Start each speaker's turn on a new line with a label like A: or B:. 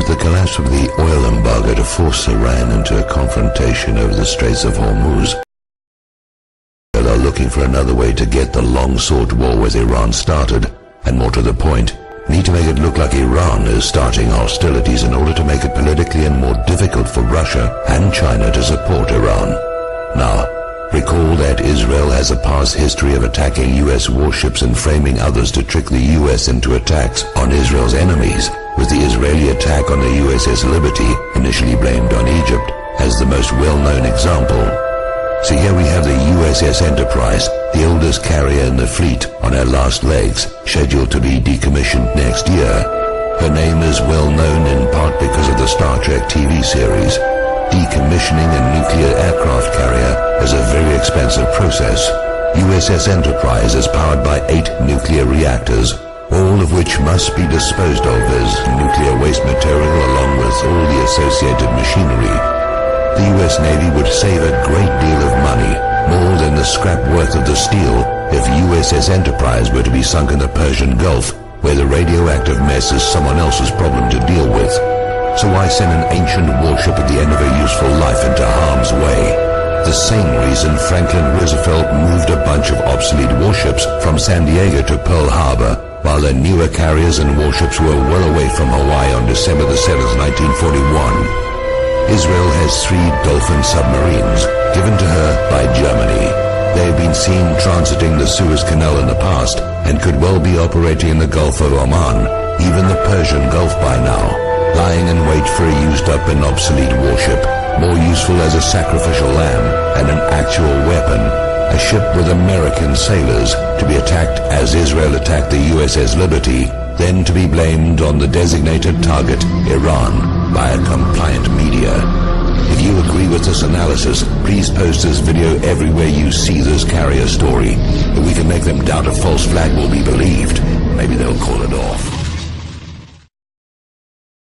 A: with the collapse of the oil embargo to force Iran into a confrontation over the Straits of Hormuz. They are looking for another way to get the long-sought war with Iran started, and more to the point, need to make it look like Iran is starting hostilities in order to make it politically and more difficult for Russia and China to support Iran. Now, recall that Israel has a past history of attacking U.S. warships and framing others to trick the U.S. into attacks on Israel's enemies, with the Israeli attack on the USS Liberty, initially blamed on Egypt, as the most well-known example. So here we have the USS Enterprise, the oldest carrier in the fleet, on her last legs, scheduled to be decommissioned next year. Her name is well known in part because of the Star Trek TV series. Decommissioning a nuclear aircraft carrier is a very expensive process. USS Enterprise is powered by 8 nuclear reactors, all of which must be disposed of as nuclear waste material along with all the associated machinery. The US Navy would save a great deal of money, more than the scrap worth of the steel, if USS Enterprise were to be sunk in the Persian Gulf, where the radioactive mess is someone else's problem to deal with. So why send an ancient warship at the end of a useful life into harm's way? The same reason Franklin Roosevelt moved a bunch of obsolete warships from San Diego to Pearl Harbor, while their newer carriers and warships were well away from Hawaii on December the 7th, 1941. Israel has 3 Dolphin submarines, given to her by Germany. They have been seen transiting the Suez Canal in the past, and could well be operating in the Gulf of Oman, even the Persian Gulf by now, lying in wait for a used-up and obsolete warship, more useful as a sacrificial lamb and an actual weapon, a ship with American sailors, to be attacked as Israel attacked the USS Liberty, then to be blamed on the designated target, Iran, by a compliant media. If you agree with this analysis, please post this video everywhere you see this carrier story. If we can make them doubt a false flag will be believed, maybe they'll call it off.